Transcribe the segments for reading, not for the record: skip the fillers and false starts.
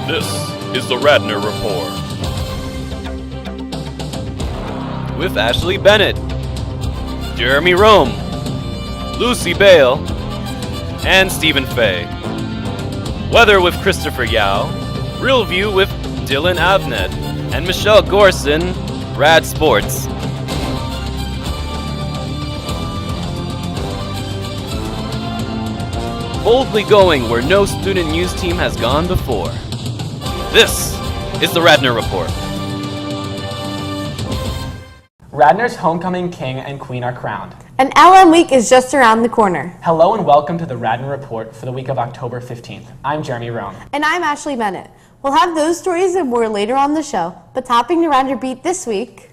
This is the RADNOR Report. With Ashley Bennett, Jeremy Rome, Lucy Bale, and Stephen Fay. Weather with Christopher Yao, Real View with Dylan Avnet, and Michelle Gorson, Rad Sports. Boldly going where no student news team has gone before. This is the RADNOR Report. RADNOR's homecoming king and queen are crowned. And LM Week is just around the corner. Hello and welcome to the RADNOR Report for the week of October 15th. I'm Jeremy Rome. And I'm Ashley Bennett. We'll have those stories and more later on the show, but topping the RADNOR beat this week,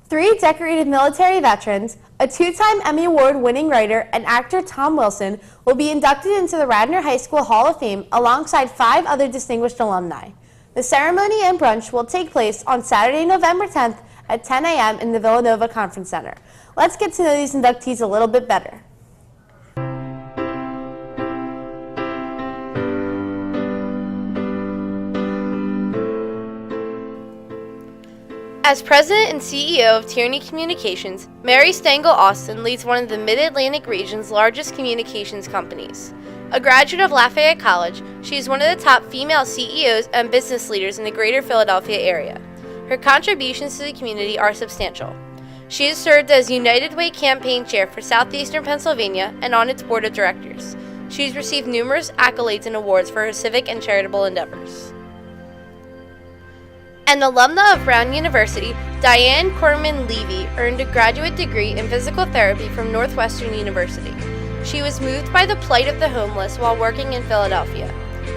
3 decorated military veterans, a 2-time Emmy Award-winning writer, and actor Tom Wilson will be inducted into the Radnor High School Hall of Fame alongside 5 other distinguished alumni. The ceremony and brunch will take place on Saturday, November 10th at 10 a.m. in the Villanova Conference Center. Let's get to know these inductees a little bit better. As president and CEO of Tierney Communications, Mary Stengel Austin leads one of the Mid-Atlantic region's largest communications companies. A graduate of Lafayette College, she is one of the top female CEOs and business leaders in the greater Philadelphia area. Her contributions to the community are substantial. She has served as United Way campaign chair for Southeastern Pennsylvania and on its board of directors. She has received numerous accolades and awards for her civic and charitable endeavors. An alumna of Brown University, Diane Corman-Levy earned a graduate degree in physical therapy from Northwestern University. She was moved by the plight of the homeless while working in Philadelphia.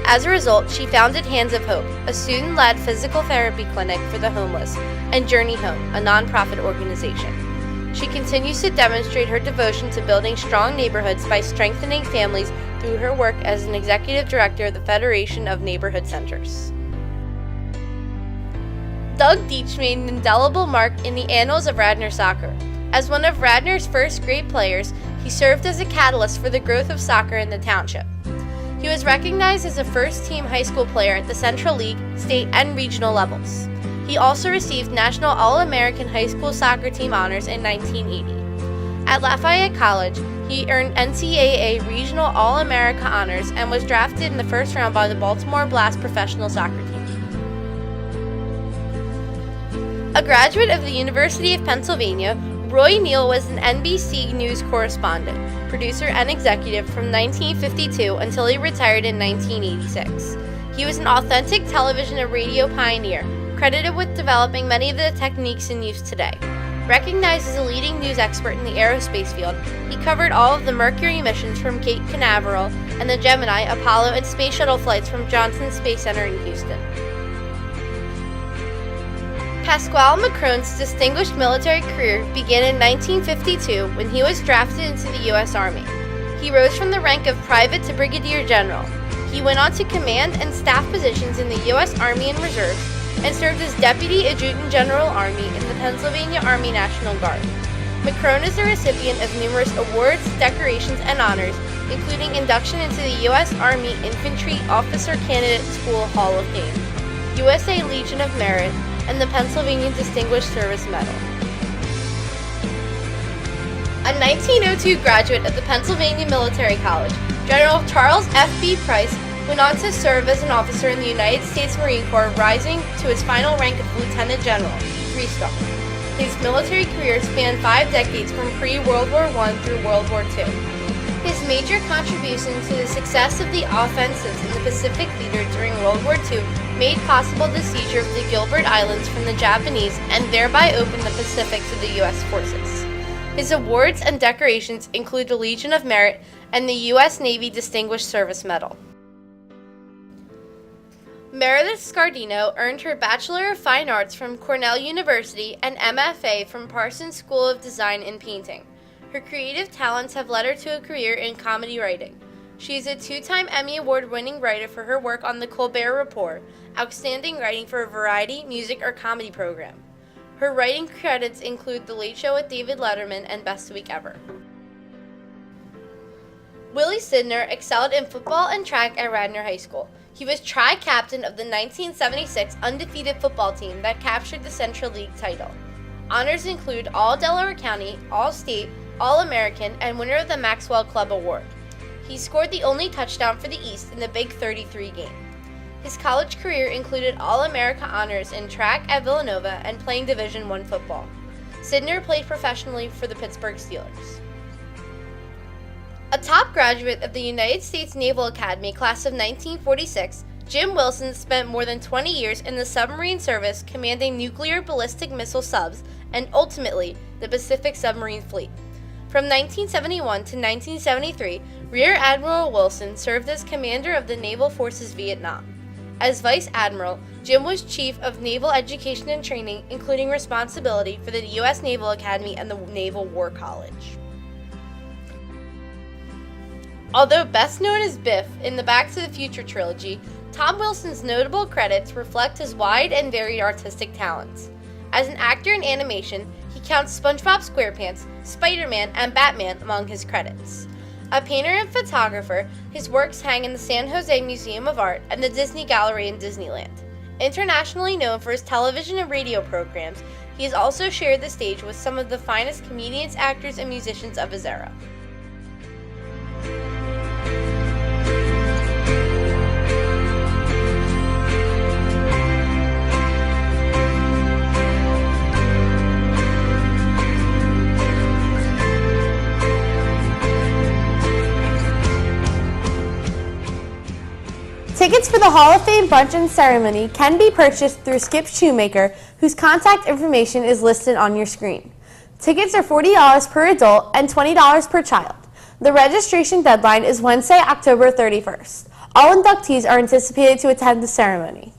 As a result, she founded Hands of Hope, a student-led physical therapy clinic for the homeless, and Journey Home, a nonprofit organization. She continues to demonstrate her devotion to building strong neighborhoods by strengthening families through her work as an executive director of the Federation of Neighborhood Centers. Doug Deach made an indelible mark in the annals of Radnor soccer. As one of Radnor's first great players, he served as a catalyst for the growth of soccer in the township. He was recognized as a first-team high school player at the Central League, state, and regional levels. He also received National All-American High School Soccer Team honors in 1980. At Lafayette College, he earned NCAA Regional All-America honors and was drafted in the first round by the Baltimore Blast professional soccer team. A graduate of the University of Pennsylvania, Roy Neal was an NBC News correspondent, producer, and executive from 1952 until he retired in 1986. He was an authentic television and radio pioneer, credited with developing many of the techniques in use today. Recognized as a leading news expert in the aerospace field, he covered all of the Mercury missions from Cape Canaveral and the Gemini, Apollo, and Space Shuttle flights from Johnson Space Center in Houston. Pasquale Macron's distinguished military career began in 1952 when he was drafted into the U.S. Army. He rose from the rank of private to brigadier general. He went on to command and staff positions in the U.S. Army and Reserves and served as Deputy Adjutant General Army in the Pennsylvania Army National Guard. Macron is the recipient of numerous awards, decorations, and honors, including induction into the U.S. Army Infantry Officer Candidate School Hall of Fame, USA Legion of Merit, and the Pennsylvania Distinguished Service Medal. A 1902 graduate of the Pennsylvania Military College, General Charles F.B. Price went on to serve as an officer in the United States Marine Corps, rising to his final rank of Lieutenant General, 3-star. His military career spanned 5 decades from pre-World War I through World War II. His major contribution to the success of the offensives in the Pacific theater during World War II made possible the seizure of the Gilbert Islands from the Japanese and thereby opened the Pacific to the U.S. forces. His awards and decorations include the Legion of Merit and the U.S. Navy Distinguished Service Medal. Meredith Scardino earned her Bachelor of Fine Arts from Cornell University and MFA from Parsons School of Design and Painting. Her creative talents have led her to a career in comedy writing. She is a 2-time Emmy Award-winning writer for her work on The Colbert Report, outstanding writing for a variety, music, or comedy program. Her writing credits include The Late Show with David Letterman and Best Week Ever. Willie Sidner excelled in football and track at Radnor High School. He was tri-captain of the 1976 undefeated football team that captured the Central League title. Honors include All-Delaware County, All-State, All-American, and winner of the Maxwell Club Award. He scored the only touchdown for the East in the Big 33 game. His college career included All-America honors in track at Villanova and playing Division I football. Sidner played professionally for the Pittsburgh Steelers. A top graduate of the United States Naval Academy class of 1946, Jim Wilson spent more than 20 years in the submarine service commanding nuclear ballistic missile subs and ultimately the Pacific Submarine Fleet. From 1971 to 1973, Rear Admiral Wilson served as commander of the Naval Forces Vietnam. As Vice Admiral, Jim was Chief of Naval Education and Training, including responsibility for the U.S. Naval Academy and the Naval War College. Although best known as Biff in the Back to the Future trilogy, Tom Wilson's notable credits reflect his wide and varied artistic talents. As an actor in animation, he counts SpongeBob SquarePants, Spider-Man, and Batman among his credits. A painter and photographer, his works hang in the San Jose Museum of Art and the Disney Gallery in Disneyland. Internationally known for his television and radio programs, he has also shared the stage with some of the finest comedians, actors, and musicians of his era. Tickets for the Hall of Fame brunch and ceremony can be purchased through Skip Shoemaker, whose contact information is listed on your screen. Tickets are $40 per adult and $20 per child. The registration deadline is Wednesday, October 31st. All inductees are anticipated to attend the ceremony.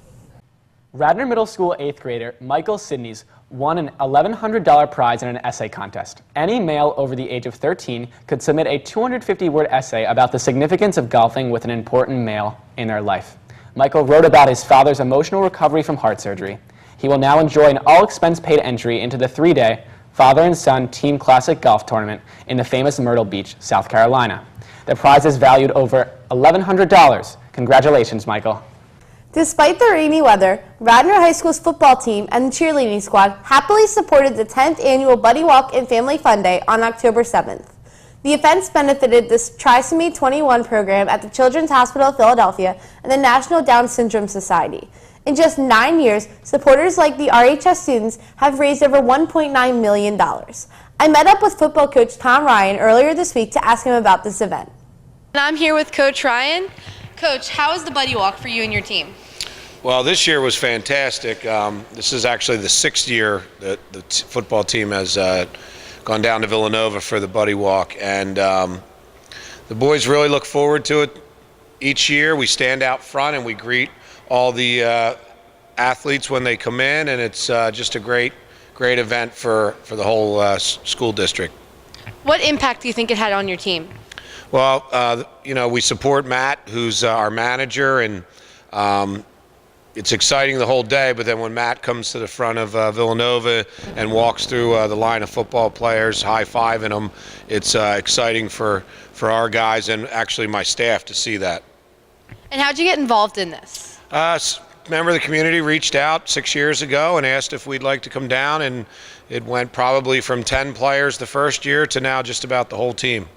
Radnor Middle School 8th grader Michael Sidneys won an $1,100 prize in an essay contest. Any male over the age of 13 could submit a 250-word essay about the significance of golfing with an important male in their life. Michael wrote about his father's emotional recovery from heart surgery. He will now enjoy an all-expense-paid entry into the 3-day father and son team classic golf tournament in the famous Myrtle Beach, South Carolina. The prize is valued over $1,100. Congratulations, Michael. Despite the rainy weather, Radnor High School's football team and the cheerleading squad happily supported the 10th annual Buddy Walk and Family Fun Day on October 7th. The events benefited the Trisomy 21 program at the Children's Hospital of Philadelphia and the National Down Syndrome Society. In just 9 years, supporters like the RHS students have raised over $1.9 million. I met up with football coach Tom Ryan earlier this week to ask him about this event. And I'm here with Coach Ryan. Coach, how was the Buddy Walk for you and your team? Well, this year was fantastic. This is actually the 6th year that the football team has gone down to Villanova for the Buddy Walk, and the boys really look forward to it each year. We stand out front and we greet all the athletes when they come in, and it's just a great event for the whole school district. What impact do you think it had on your team? Well, we support Matt, who's our manager, and it's exciting the whole day, but then when Matt comes to the front of Villanova and walks through the line of football players, high-fiving them, it's exciting for our guys and actually my staff to see that. And how'd you get involved in this? A member of the community reached out 6 years ago and asked if we'd like to come down, and it went probably from 10 players the first year to now just about the whole team.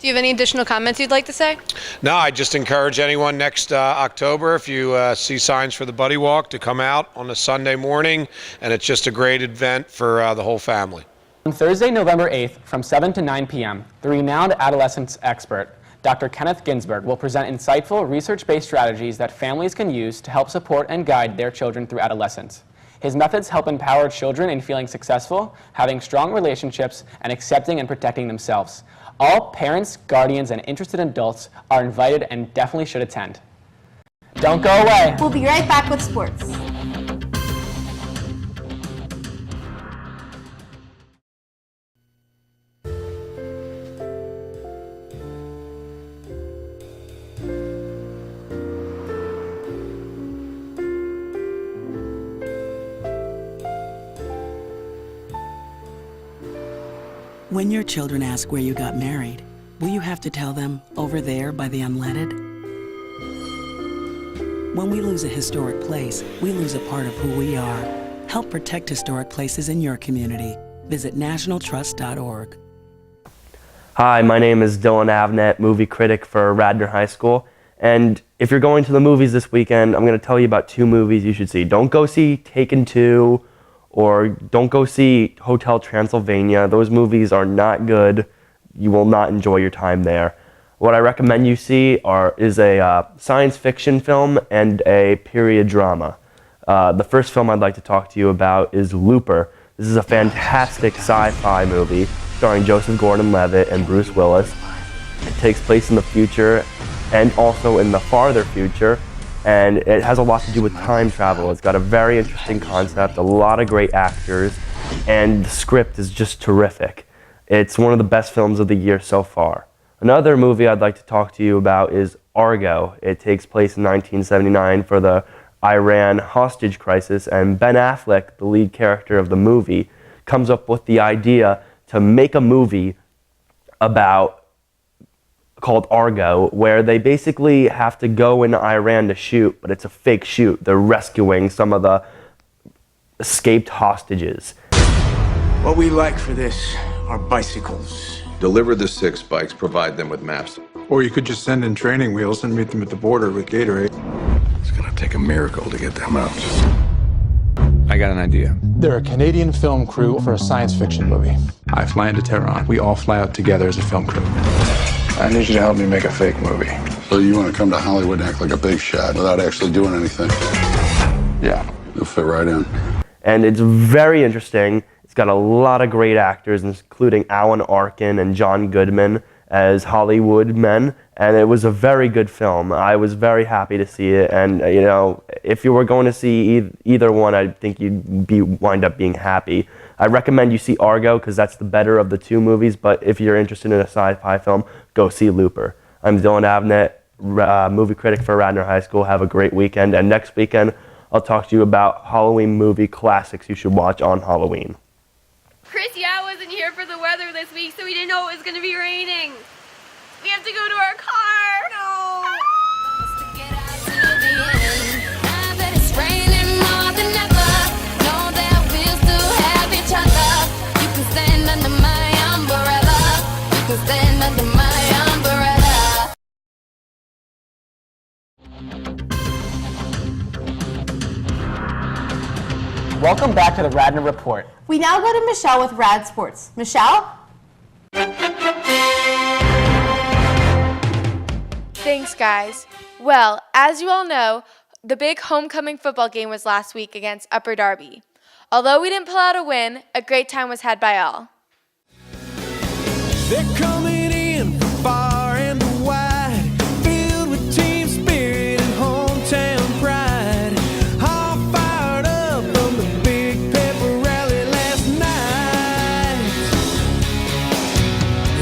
Do you have any additional comments you'd like to say? No, I just encourage anyone next October, if you see signs for the Buddy Walk, to come out on a Sunday morning, and it's just a great event for the whole family. On Thursday, November 8th, from 7 to 9 p.m., the renowned adolescence expert, Dr. Kenneth Ginsberg, will present insightful, research-based strategies that families can use to help support and guide their children through adolescence. His methods help empower children in feeling successful, having strong relationships, and accepting and protecting themselves. All parents, guardians, and interested adults are invited and definitely should attend. Don't go away. We'll be right back with sports. When your children ask where you got married, will you have to tell them over there by the unleaded? When we lose a historic place, we lose a part of who we are. Help protect historic places in your community. Visit nationaltrust.org. Hi, my name is Dylan Avnet, movie critic for Radnor High School. And if you're going to the movies this weekend, I'm going to tell you about 2 movies you should see. Don't go see Taken 2 or don't go see Hotel Transylvania. Those movies are not good. You will not enjoy your time there. What I recommend you see is a science fiction film and a period drama. The first film I'd like to talk to you about is Looper. This is a fantastic sci-fi movie starring Joseph Gordon-Levitt and Bruce Willis. It takes place in the future and also in the farther future, and it has a lot to do with time travel. It's got a very interesting concept, a lot of great actors, and the script is just terrific. It's one of the best films of the year so far. Another movie I'd like to talk to you about is Argo. It takes place in 1979 for the Iran hostage crisis, and Ben Affleck, the lead character of the movie, comes up with the idea to make a movie called Argo, where they basically have to go into Iran to shoot, but it's a fake shoot. They're rescuing some of the escaped hostages. What we like for this are bicycles. Deliver the 6 bikes, provide them with maps. Or you could just send in training wheels and meet them at the border with Gatorade. It's gonna take a miracle to get them out. I got an idea. They're a Canadian film crew for a science fiction movie. I fly into Tehran. We all fly out together as a film crew. I need you to help me make a fake movie. So you want to come to Hollywood and act like a big shot without actually doing anything? Yeah. You'll fit right in. And it's very interesting. It's got a lot of great actors, including Alan Arkin and John Goodman as Hollywood men, and it was a very good film. I was very happy to see it, and you know, if you were going to see either one, I think you'd wind up being happy. I recommend you see Argo because that's the better of the 2 movies, but if you're interested in a sci-fi film, go see Looper. I'm Dylan Avnet, movie critic for Radnor High School. Have a great weekend, and next weekend I'll talk to you about Halloween movie classics you should watch on Halloween. Chris, yeah, I wasn't here for the weather this week, so we didn't know it was going to be raining. We have to go to our car. No. Welcome back to the Radnor Report. We now go to Michelle with Rad Sports. Michelle? Thanks, guys. Well, as you all know, the big homecoming football game was last week against Upper Darby. Although we didn't pull out a win, a great time was had by all. They're coming in from far and wide, filled with team spirit and hometown pride. All fired up from the big pepper rally last night.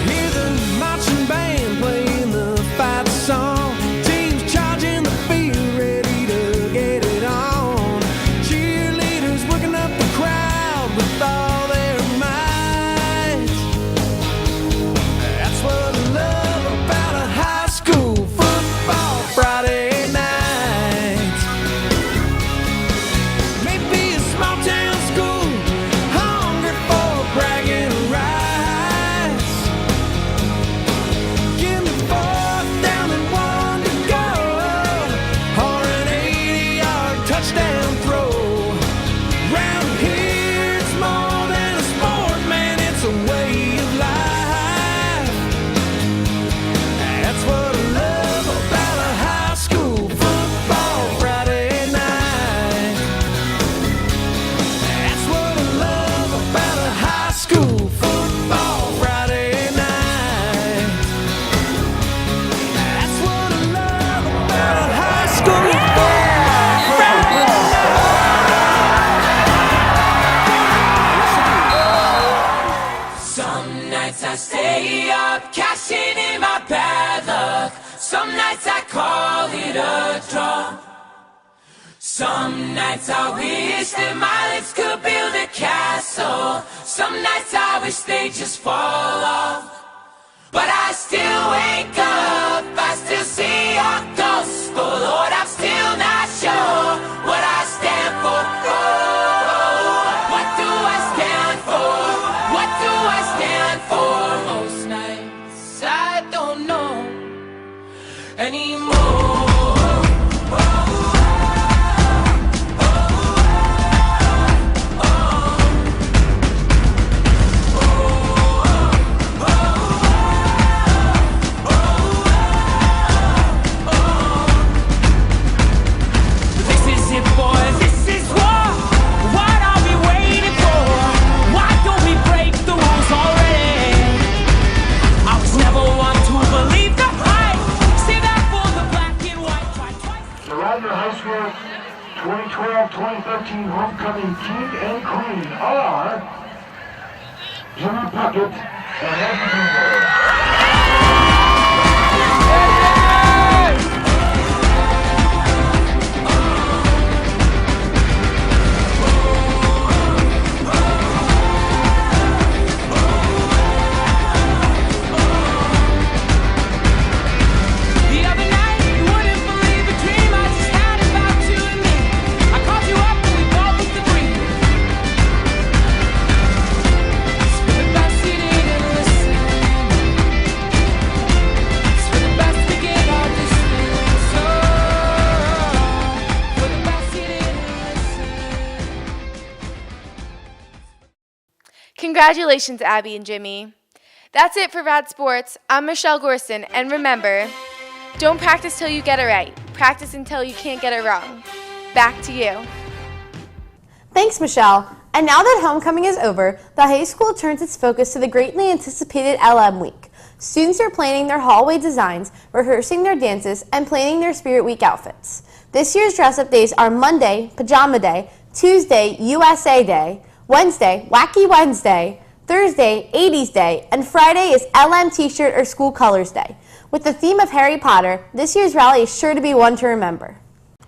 Hear the marching band playing the fight song. Teams charging the field, ready to get it on. Cheerleaders working up the crowd with all their might. That's what I love about a high school football Friday night. Maybe a small town school, hungry for bragging rights. Give me 4th down and 1 to go, or an 80-yard touchdown throw. Round here it's more than a sport, man, it's a way of life. That's what I love about a high school football Friday night. That's what I love about a high school football Friday night. That's what I love about a high school football Friday night. Some nights I stay up, cashing in my bad luck. Some nights I call it a draw. Some nights I wish that my lips could build a castle. Some nights I wish they'd just fall off. But I still wake up, I still see your ghost. Oh Lord, I'm still not Radnor High School 2012-2013 homecoming king and queen are Jimmy Puckett and Eddie Jr. Congratulations, Abby and Jimmy. That's it for Rad Sports. I'm Michelle Gorson, and remember, don't practice till you get it right. Practice until you can't get it wrong. Back to you. Thanks, Michelle. And now that homecoming is over, the high school turns its focus to the greatly anticipated LM Week. Students are planning their hallway designs, rehearsing their dances, and planning their Spirit Week outfits. This year's dress-up days are Monday, Pajama Day, Tuesday, USA Day, Wednesday, Wacky Wednesday, Thursday, 80s Day, and Friday is LM T-shirt or School Colors Day. With the theme of Harry Potter, this year's rally is sure to be one to remember.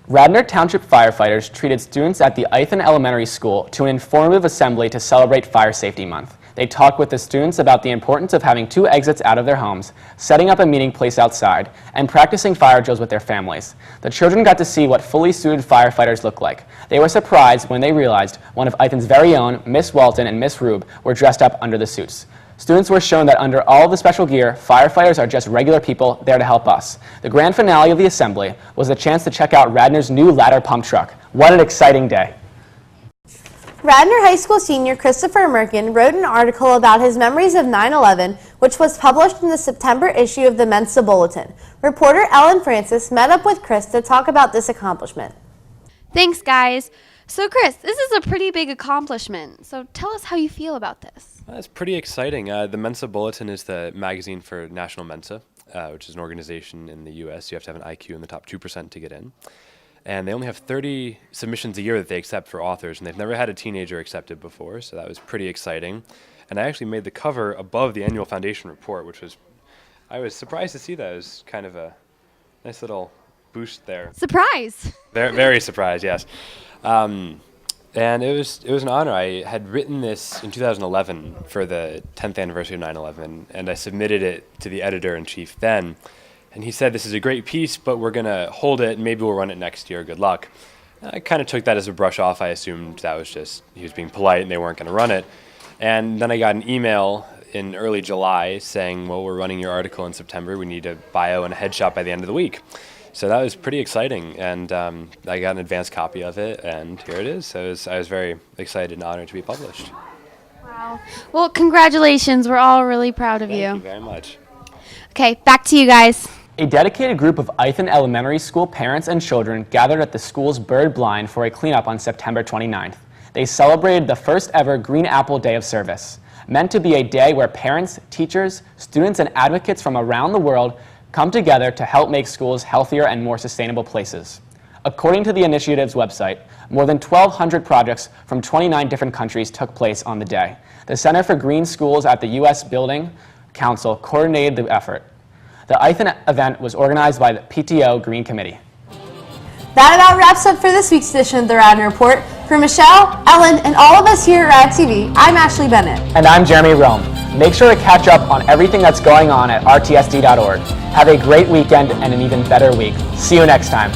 Radnor Township firefighters treated students at the Ithan Elementary School to an informative assembly to celebrate Fire Safety Month. They talked with the students about the importance of having 2 exits out of their homes, setting up a meeting place outside, and practicing fire drills with their families. The children got to see what fully suited firefighters look like. They were surprised when they realized one of Ithan's very own, Miss Walton and Miss Rube, were dressed up under the suits. Students were shown that under all of the special gear, firefighters are just regular people there to help us. The grand finale of the assembly was a chance to check out Radnor's new ladder pump truck. What an exciting day. Radnor High School senior Christopher Merkin wrote an article about his memories of 9/11, which was published in the September issue of the Mensa Bulletin. Reporter Ellen Francis met up with Chris to talk about this accomplishment. Thanks, guys. So, Chris, this is a pretty big accomplishment. So tell us how you feel about this. It's pretty exciting. The Mensa Bulletin is the magazine for National Mensa, which is an organization in the U.S. You have to have an IQ in the top 2% to get in. And they only have 30 submissions a year that they accept for authors, and they've never had a teenager accepted before, so that was pretty exciting. And I actually made the cover above the annual foundation report, I was surprised to see that. It was kind of a nice little boost there. Surprise! Very, very surprised, yes. And it was an honor. I had written this in 2011 for the 10th anniversary of 9/11, and I submitted it to the editor-in-chief then. And he said, this is a great piece, but we're going to hold it, and maybe we'll run it next year. Good luck. And I kind of took that as a brush off. I assumed that was just, he was being polite and they weren't going to run it. And then I got an email in early July saying, well, we're running your article in September. We need a bio and a headshot by the end of the week. So that was pretty exciting. And I got an advance copy of it, and here it is. So I was very excited and honored to be published. Wow. Well, congratulations. We're all really proud of you. Thank you very much. Okay, back to you guys. A dedicated group of Ithan Elementary School parents and children gathered at the school's bird blind for a cleanup on September 29th. They celebrated the first ever Green Apple Day of Service, meant to be a day where parents, teachers, students, and advocates from around the world come together to help make schools healthier and more sustainable places. According to the initiative's website, more than 1,200 projects from 29 different countries took place on the day. The Center for Green Schools at the U.S. Building Council coordinated the effort. The Ithan event was organized by the PTO Green Committee. That about wraps up for this week's edition of the Radnor Report. For Michelle, Ellen, and all of us here at Rad TV, I'm Ashley Bennett. And I'm Jeremy Rome. Make sure to catch up on everything that's going on at rtsd.org. Have a great weekend and an even better week. See you next time.